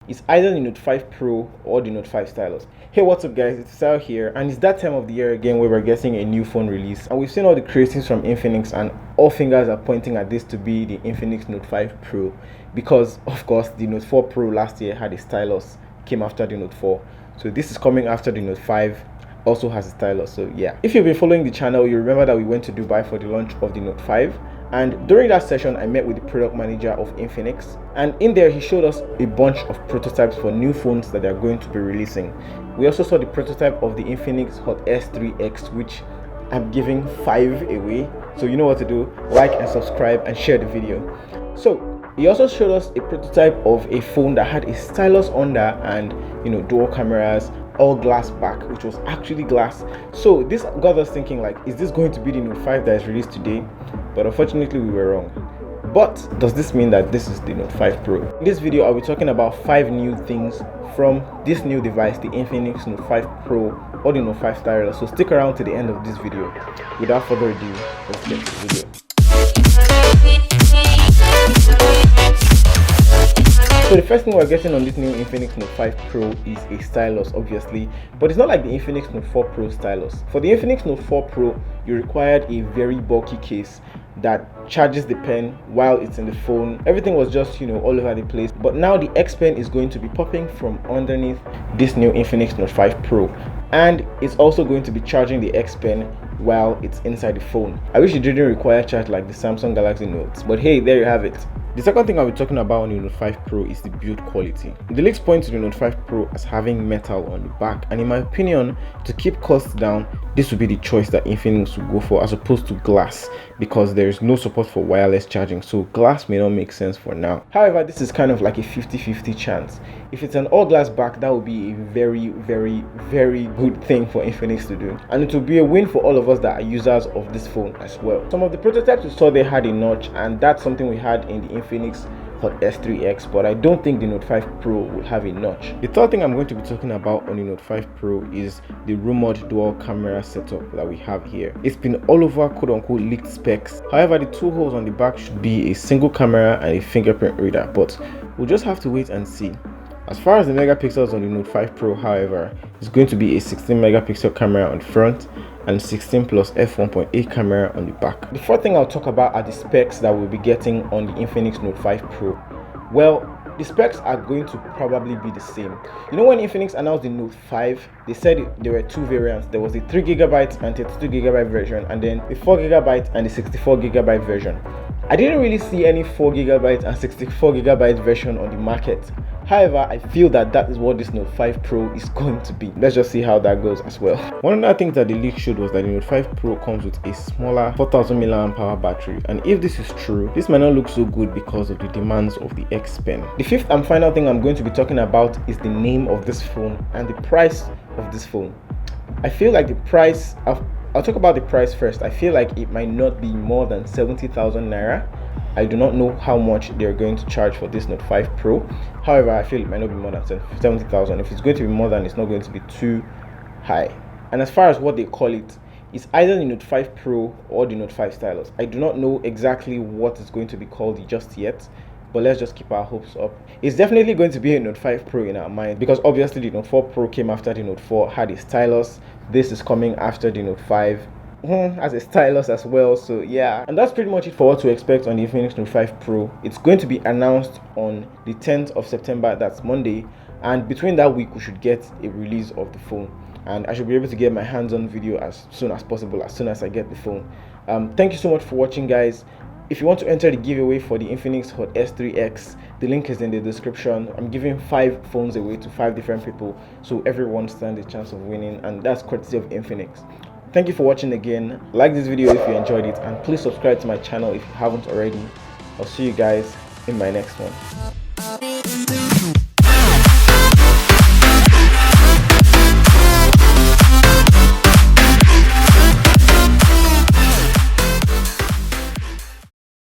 It's either the Note 5 Pro or the Note 5 Stylus. Hey, what's up guys, it's Sal here, and it's that time of the year again where we're getting a new phone release, and we've seen all the creations from Infinix and all fingers are pointing at this to be the Infinix Note 5 Pro, because of course the Note 4 Pro last year had a stylus, came after the Note 4, so this is coming after the Note 5, also has a stylus. So yeah, if you've been following the channel, you remember that we went to Dubai for the launch of the Note 5, and during that session I met with the product manager of Infinix, and in there he showed us a bunch of prototypes for new phones that they are going to be releasing. We also saw the prototype of the Infinix Hot S3x, which I'm giving 5 away, so you know what to do: like and subscribe and share the video. So he also showed us a prototype of a phone that had a stylus under and dual cameras, all glass back, which was actually glass. So this got us thinking, like, is this going to be the Note 5 that is released today? But unfortunately we were wrong. But does this mean that this is the Note 5 Pro? In this video I'll be talking about 5 new things from this new device, the Infinix Note 5 Pro or the Note 5 Stylus. So stick around to the end of this video. Without further ado, let's get to the video. So the first thing we're getting on this new Infinix Note 5 Pro is a stylus, obviously, but it's not like the Infinix Note 4 Pro stylus. For the Infinix Note 4 Pro, you required a very bulky case that charges the pen while it's in the phone. Everything was just all over the place, but now the X Pen is going to be popping from underneath this new Infinix Note 5 Pro, and it's also going to be charging the X Pen while it's inside the phone. I wish it didn't require charge like the Samsung Galaxy Notes, but hey, there you have it. The second thing I'll be talking about on the Note 5 Pro is the build quality. The leaks point to the Note 5 Pro as having metal on the back, and in my opinion, to keep costs down, this would be the choice that Infinix would go for as opposed to glass, because there is no support for wireless charging, so glass may not make sense for now. However, this is kind of like a 50-50 chance. If it's an all glass back, that would be a very good thing for Infinix to do, and it will be a win for all of us that are users of this phone as well. Some of the prototypes we saw, they had a notch, and that's something we had in the Infinix Hot S3x, but I don't think the Note 5 Pro will have a notch. The third thing I'm going to be talking about on the Note 5 Pro is the rumored dual camera setup that we have here. It's been all over quote unquote leaked specs. However, the two holes on the back should be a single camera and a fingerprint reader, but we'll just have to wait and see. As far as the megapixels on the Note 5 Pro, however, it's going to be a 16 megapixel camera on the front and 16 plus f1.8 camera on the back. The fourth thing I'll talk about are the specs that we'll be getting on the Infinix Note 5 Pro. Well, the specs are going to probably be the same. When Infinix announced the Note 5, they said there were two variants. There was the 3GB and 32GB version, and then the 4GB and the 64GB version. I didn't really see any 4GB and 64GB version on the market. However, I feel that that is what this Note 5 Pro is going to be. Let's just see how that goes as well. One of the things that the leak showed was that the Note 5 Pro comes with a smaller 4000 mAh battery, and if this is true, this might not look so good because of the demands of the X Pen. The fifth and final thing I'm going to be talking about is the name of this phone and the price of this phone. I feel like the price of I'll talk about the price first. I feel like it might not be more than 70,000 naira. I do not know how much they're going to charge for this Note 5 Pro. However, I feel it might not be more than 70,000. If it's going to be more than, it's not going to be too high. And as far as what they call it, it's either the Note 5 Pro or the Note 5 Stylus. I do not know exactly what it's going to be called just yet, but let's just keep our hopes up. It's definitely going to be a Note 5 Pro in our mind, because obviously the Note 4 Pro came after the Note 4, had a stylus. This is coming after the Note 5 as a stylus as well. So yeah, and that's pretty much it for what to expect on the Infinix Note 5 Pro. It's going to be announced on the 10th of September, that's Monday, and between that week we should get a release of the phone, and I should be able to get my hands-on video as soon as possible, as soon as I get the phone. Thank you so much for watching, guys. If you want to enter the giveaway for the Infinix Hot S3x, the link is in the description. I'm giving 5 phones away to 5 different people, so everyone stands a chance of winning, and that's courtesy of Infinix. Thank you for watching again. Like this video if you enjoyed it, and please subscribe to my channel if you haven't already. I'll see you guys in my next one.